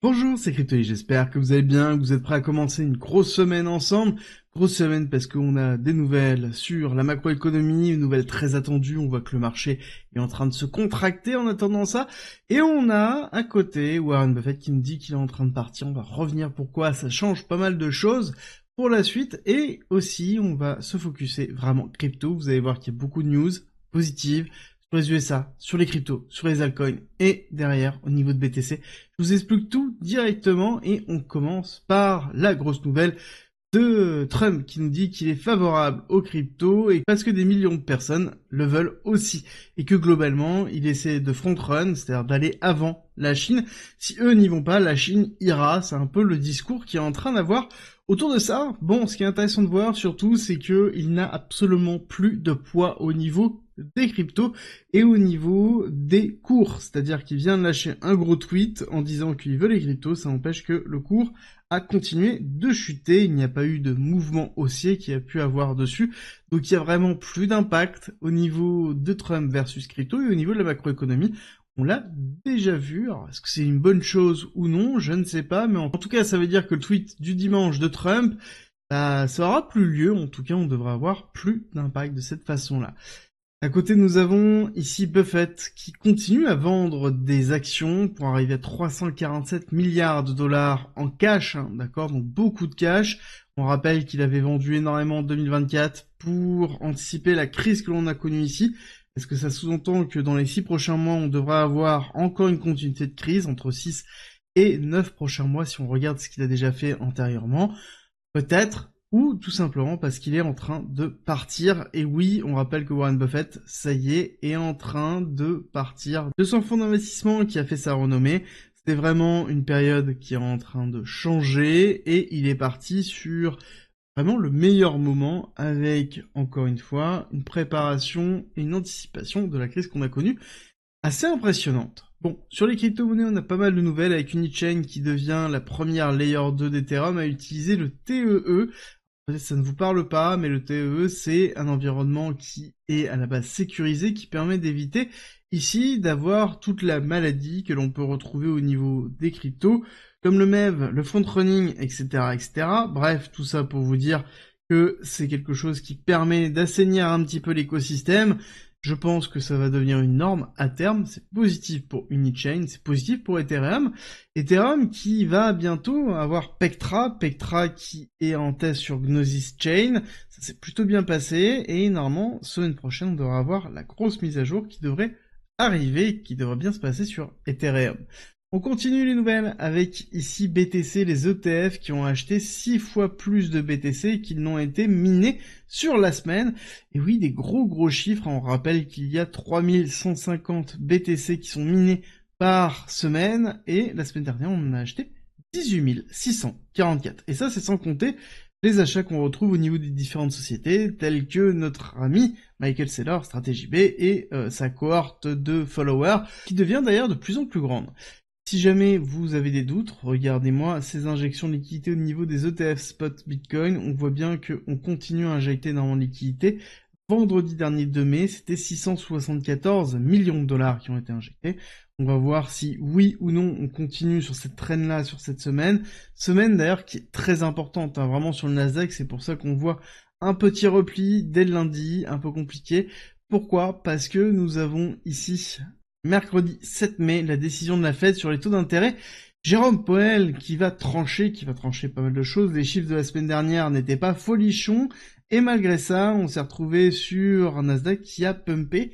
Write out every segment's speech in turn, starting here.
Bonjour, c'est Cryptoï, j'espère que vous allez bien, que vous êtes prêts à commencer une grosse semaine ensemble. Grosse semaine parce qu'on a des nouvelles sur la macroéconomie, une nouvelle très attendue, on voit que le marché est en train de se contracter en attendant ça. Et on a à côté Warren Buffett qui nous dit qu'il est en train de partir, on va revenir pourquoi, ça change pas mal de choses pour la suite. Et aussi, on va se focuser vraiment crypto, vous allez voir qu'il y a beaucoup de news positives sur les USA, sur les cryptos, sur les altcoins et derrière au niveau de BTC. Je vous explique tout directement et on commence par la grosse nouvelle de Trump qui nous dit qu'il est favorable aux cryptos et parce que des millions de personnes le veulent aussi et que globalement il essaie de front-run, c'est-à-dire d'aller avant la Chine. Si eux n'y vont pas, la Chine ira, c'est un peu le discours qui est en train d'avoir autour de ça. Bon, ce qui est intéressant de voir surtout, c'est que il n'a absolument plus de poids au niveau des cryptos et au niveau des cours, c'est-à-dire qu'il vient de lâcher un gros tweet en disant qu'il veut les cryptos, ça empêche que le cours a continué de chuter, il n'y a pas eu de mouvement haussier qui a pu avoir dessus, donc il y a vraiment plus d'impact au niveau de Trump versus crypto et au niveau de la macroéconomie. On l'a déjà vu, alors est-ce que c'est une bonne chose ou non, je ne sais pas, mais en tout cas ça veut dire que le tweet du dimanche de Trump, bah, ça aura plus lieu, en tout cas on devrait avoir plus d'impact de cette façon-là. À côté, nous avons ici Buffett qui continue à vendre des actions pour arriver à 347 milliards de dollars en cash, hein, d'accord, donc beaucoup de cash. On rappelle qu'il avait vendu énormément en 2024 pour anticiper la crise que l'on a connue ici. Est-ce que ça sous-entend que dans les 6 prochains mois, on devra avoir encore une continuité de crise entre 6 et 9 prochains mois si on regarde ce qu'il a déjà fait antérieurement? Peut-être, ou tout simplement parce qu'il est en train de partir. Et oui, on rappelle que Warren Buffett, ça y est en train de partir de son fonds d'investissement qui a fait sa renommée. C'était vraiment une période qui est en train de changer et il est parti sur vraiment le meilleur moment avec, encore une fois, une préparation et une anticipation de la crise qu'on a connue assez impressionnante. Bon, sur les crypto-monnaies, on a pas mal de nouvelles avec Unichain qui devient la première layer 2 d'Ethereum à utiliser le TEE. Peut-être que ça ne vous parle pas, mais le TEE, c'est un environnement qui est à la base sécurisé, qui permet d'éviter ici d'avoir toute la maladie que l'on peut retrouver au niveau des cryptos, comme le MEV, le front-running, etc., etc. Bref, tout ça pour vous dire que c'est quelque chose qui permet d'assainir un petit peu l'écosystème. Je pense que ça va devenir une norme à terme, c'est positif pour Unichain, c'est positif pour Ethereum. Ethereum qui va bientôt avoir Pectra, Pectra qui est en test sur Gnosis Chain, ça s'est plutôt bien passé, et normalement, semaine prochaine, on devra avoir la grosse mise à jour qui devrait arriver, qui devrait bien se passer sur Ethereum. On continue les nouvelles avec ici BTC, les ETF qui ont acheté 6 fois plus de BTC qu'ils n'ont été minés sur la semaine. Et oui, des gros chiffres, on rappelle qu'il y a 3150 BTC qui sont minés par semaine, et la semaine dernière, on en a acheté 18 644. Et ça, c'est sans compter les achats qu'on retrouve au niveau des différentes sociétés, telles que notre ami Michael Saylor, Strategy B, et sa cohorte de followers, qui devient d'ailleurs de plus en plus grande. Si jamais vous avez des doutes, regardez-moi ces injections de liquidité au niveau des ETF spot Bitcoin. On voit bien qu'on continue à injecter énormément de liquidité. Vendredi dernier 2 mai, c'était 674 millions de dollars qui ont été injectés. On va voir si oui ou non on continue sur cette traîne-là sur cette semaine. Semaine d'ailleurs qui est très importante, hein, vraiment sur le Nasdaq. C'est pour ça qu'on voit un petit repli dès le lundi, un peu compliqué. Pourquoi? Parce que nous avons ici mercredi 7 mai, la décision de la Fed sur les taux d'intérêt. Jérôme Powell qui va trancher pas mal de choses. Les chiffres de la semaine dernière n'étaient pas folichons. Et malgré ça, on s'est retrouvé sur un Nasdaq qui a pumpé.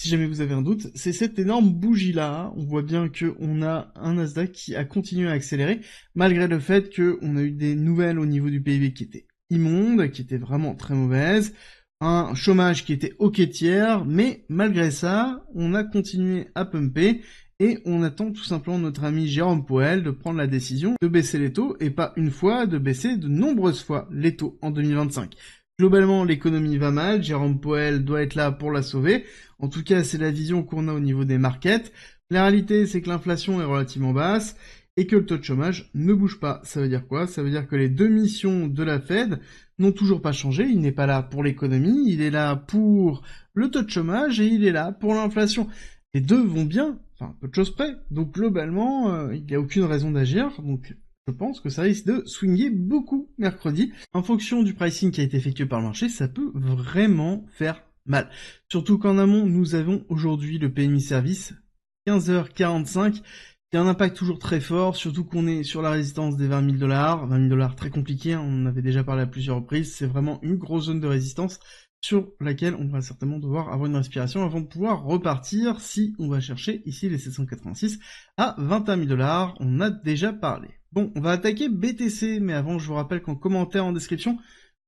Si jamais vous avez un doute, c'est cette énorme bougie-là. On voit bien qu'on a un Nasdaq qui a continué à accélérer, malgré le fait qu'on a eu des nouvelles au niveau du PIB qui étaient immondes, qui étaient vraiment très mauvaises. Un chômage qui était au quai-tiers, mais malgré ça, on a continué à pumper et on attend tout simplement notre ami Jérôme Powell de prendre la décision de baisser les taux, et pas une fois, de baisser de nombreuses fois les taux en 2025. Globalement, l'économie va mal, Jérôme Powell doit être là pour la sauver. En tout cas, c'est la vision qu'on a au niveau des markets. La réalité, c'est que l'inflation est relativement basse et que le taux de chômage ne bouge pas. Ça veut dire quoi? Ça veut dire que les deux missions de la Fed n'ont toujours pas changé. Il n'est pas là pour l'économie, il est là pour le taux de chômage et il est là pour l'inflation. Les deux vont bien, enfin peu de choses près. Donc globalement, il n'y a aucune raison d'agir, donc je pense que ça risque de swinguer beaucoup mercredi. En fonction du pricing qui a été effectué par le marché, ça peut vraiment faire mal. Surtout qu'en amont, nous avons aujourd'hui le PMI Service, 15h45, qui a un impact toujours très fort, surtout qu'on est sur la résistance des 20 000 $. 20 000 $, très compliqué, on en avait déjà parlé à plusieurs reprises, c'est vraiment une grosse zone de résistance sur laquelle on va certainement devoir avoir une respiration avant de pouvoir repartir si on va chercher ici les 786 à 21 000 $. On a déjà parlé. Bon, on va attaquer BTC, mais avant, je vous rappelle qu'en commentaire en description,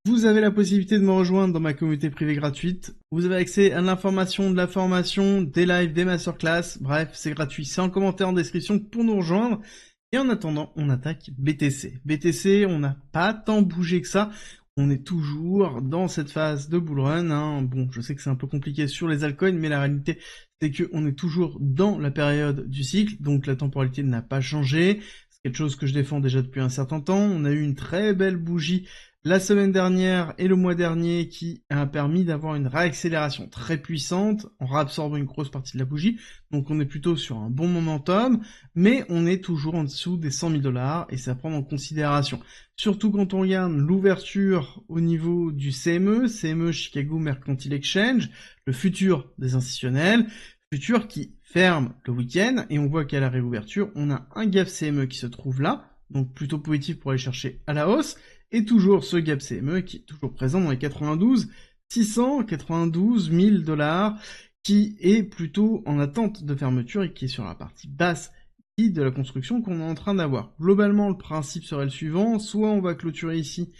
vous avez la possibilité de me rejoindre dans ma communauté privée gratuite. Vous avez accès à l'information, de la formation, des lives, des masterclass. Bref, c'est gratuit. C'est en commentaire en description pour nous rejoindre. Et en attendant, on attaque BTC. BTC, on n'a pas tant bougé que ça. On est toujours dans cette phase de bull run, hein. Bon, je sais que c'est un peu compliqué sur les altcoins, mais la réalité, c'est qu'on est toujours dans la période du cycle, donc la temporalité n'a pas changé. C'est quelque chose que je défends déjà depuis un certain temps. On a eu une très belle bougie la semaine dernière et le mois dernier qui a permis d'avoir une réaccélération très puissante en réabsorbant une grosse partie de la bougie. Donc on est plutôt sur un bon momentum, mais on est toujours en dessous des 100 000 $ et c'est à prendre en considération. Surtout quand on regarde l'ouverture au niveau du CME Chicago Mercantile Exchange, le futur des institutionnels, futur qui ferme le week-end, et on voit qu'à la réouverture, on a un gap CME qui se trouve là, donc plutôt positif pour aller chercher à la hausse, et toujours ce gap CME qui est toujours présent dans les 92 000 $, qui est plutôt en attente de fermeture et qui est sur la partie basse de la construction qu'on est en train d'avoir. Globalement, le principe serait le suivant, soit on va clôturer ici,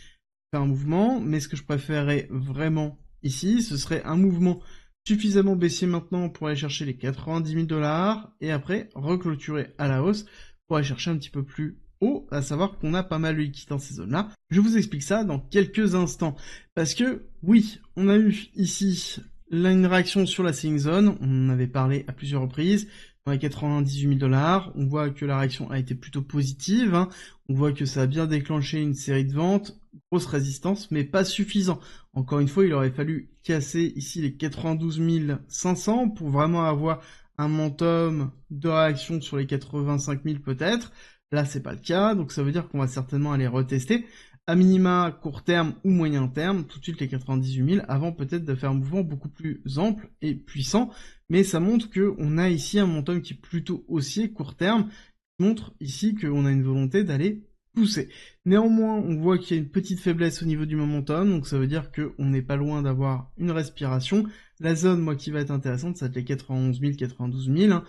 faire un mouvement, mais ce que je préférerais vraiment ici, ce serait un mouvement suffisamment baissier maintenant pour aller chercher les 90 000 $, et après reclôturer à la hausse pour aller chercher un petit peu plus haut, à savoir qu'on a pas mal de liquide dans ces zones-là. Je vous explique ça dans quelques instants, parce que oui, on a eu ici une réaction sur la selling zone, on en avait parlé à plusieurs reprises, dans les 98 000 $, on voit que la réaction a été plutôt positive, hein. On voit que ça a bien déclenché une série de ventes, grosse résistance, mais pas suffisant. Encore une fois, il aurait fallu casser ici les 92 500 pour vraiment avoir un momentum de réaction sur les 85 000 peut-être. Là, c'est pas le cas, donc ça veut dire qu'on va certainement aller retester à minima court terme ou moyen terme, tout de suite les 98 000, avant peut-être de faire un mouvement beaucoup plus ample et puissant, mais ça montre qu'on a ici un momentum qui est plutôt haussier court terme, qui montre ici qu'on a une volonté d'aller pousser. Néanmoins, on voit qu'il y a une petite faiblesse au niveau du momentum, donc ça veut dire qu'on n'est pas loin d'avoir une respiration. La zone, moi, qui va être intéressante, ça va être les 91 000, 92 000, hein.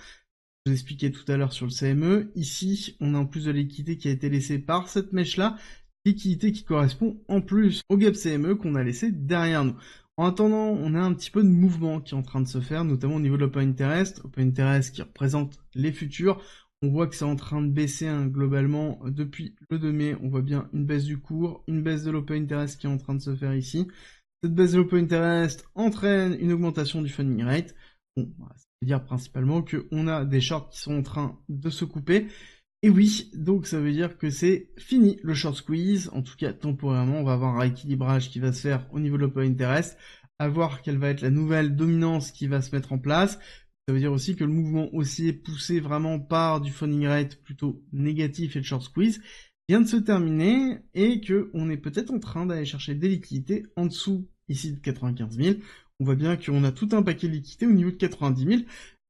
Je vous expliquais tout à l'heure sur le CME. Ici, on a en plus de liquidité qui a été laissée par cette mèche-là, liquidité qui correspond en plus au gap CME qu'on a laissé derrière nous. En attendant, on a un petit peu de mouvement qui est en train de se faire, notamment au niveau de l'Open Interest. Open Interest qui représente les futurs. On voit que c'est en train de baisser, hein, globalement depuis le 2 mai. On voit bien une baisse du cours, une baisse de l'Open Interest qui est en train de se faire ici. Cette baisse de l'Open Interest entraîne une augmentation du funding rate. Bon, ça veut dire principalement qu'on a des shorts qui sont en train de se couper. Et oui, donc ça veut dire que c'est fini le short squeeze, en tout cas temporairement, on va avoir un rééquilibrage qui va se faire au niveau de l'open interest, à voir quelle va être la nouvelle dominance qui va se mettre en place. Ça veut dire aussi que le mouvement haussier poussé vraiment par du funding rate plutôt négatif et de short squeeze vient de se terminer et qu'on est peut-être en train d'aller chercher des liquidités en dessous ici de 95 000. On voit bien qu'on a tout un paquet de liquidités au niveau de 90 000.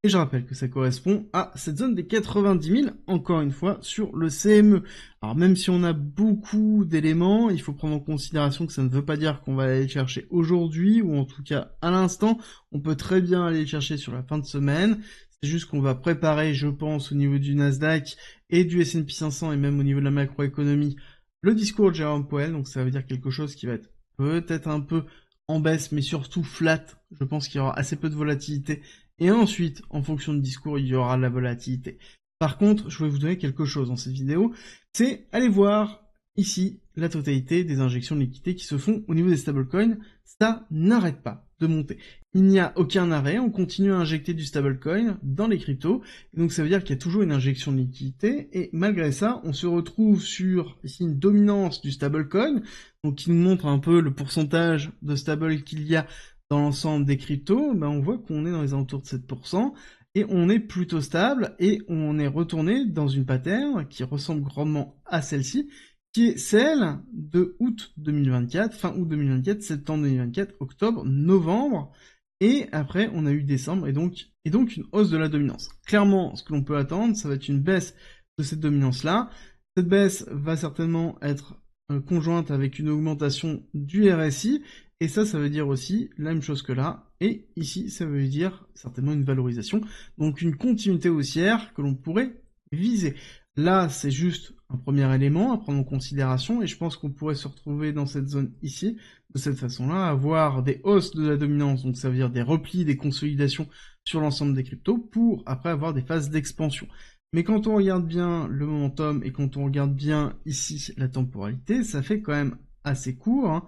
Et je rappelle que ça correspond à cette zone des 90 000, encore une fois, sur le CME. Alors même si on a beaucoup d'éléments, il faut prendre en considération que ça ne veut pas dire qu'on va aller le chercher aujourd'hui, ou en tout cas à l'instant, on peut très bien aller le chercher sur la fin de semaine. C'est juste qu'on va préparer, je pense, au niveau du Nasdaq et du S&P 500, et même au niveau de la macroéconomie, le discours de Jérôme Powell, donc ça veut dire quelque chose qui va être peut-être un peu en baisse, mais surtout flat. Je pense qu'il y aura assez peu de volatilité. Et ensuite, en fonction du discours, il y aura de la volatilité. Par contre, je vais vous donner quelque chose dans cette vidéo, c'est aller voir ici la totalité des injections de liquidité qui se font au niveau des stablecoins. Ça n'arrête pas de monter. Il n'y a aucun arrêt, on continue à injecter du stablecoin dans les cryptos, et donc ça veut dire qu'il y a toujours une injection de liquidité, et malgré ça, on se retrouve sur ici une dominance du stablecoin, donc qui nous montre un peu le pourcentage de stable qu'il y a dans l'ensemble des cryptos. Ben on voit qu'on est dans les alentours de 7%, et on est plutôt stable, et on est retourné dans une pattern qui ressemble grandement à celle-ci, qui est celle de août 2024, fin août 2024, septembre 2024, octobre, novembre, et après on a eu décembre, et donc une hausse de la dominance. Clairement, ce que l'on peut attendre, ça va être une baisse de cette dominance-là. Cette baisse va certainement être conjointe avec une augmentation du RSI, et ça veut dire aussi la même chose que là, et ici, ça veut dire certainement une valorisation, donc une continuité haussière que l'on pourrait viser. Là, c'est juste un premier élément à prendre en considération, et je pense qu'on pourrait se retrouver dans cette zone ici, de cette façon-là, avoir des hausses de la dominance, donc ça veut dire des replis, des consolidations sur l'ensemble des cryptos, pour après avoir des phases d'expansion. Mais quand on regarde bien le momentum, et quand on regarde bien ici la temporalité, ça fait quand même assez court, hein.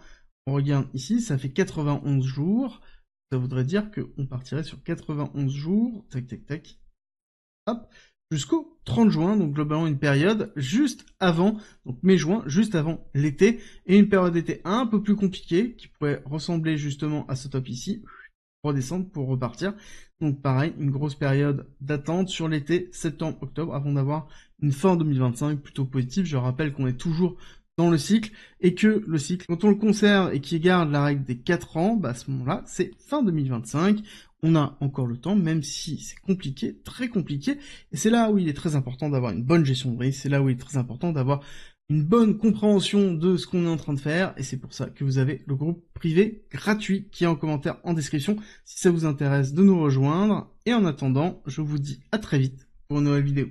On regarde ici, ça fait 91 jours, ça voudrait dire qu'on partirait sur 91 jours, tac tac tac, hop, jusqu'au 30 juin, donc globalement une période juste avant, donc mai-juin, juste avant l'été, et une période d'été un peu plus compliquée, qui pourrait ressembler justement à ce top ici, redescendre pour repartir. Donc pareil, une grosse période d'attente sur l'été, septembre-octobre, avant d'avoir une fin 2025 plutôt positive. Je rappelle qu'on est toujours dans le cycle, et que le cycle, quand on le conserve et qu'il garde la règle des 4 ans, bah à ce moment-là, c'est fin 2025. On a encore le temps, même si c'est compliqué, très compliqué, et c'est là où il est très important d'avoir une bonne gestion de risque, c'est là où il est très important d'avoir une bonne compréhension de ce qu'on est en train de faire, et c'est pour ça que vous avez le groupe privé gratuit qui est en commentaire en description, si ça vous intéresse de nous rejoindre, et en attendant, je vous dis à très vite pour une nouvelle vidéo.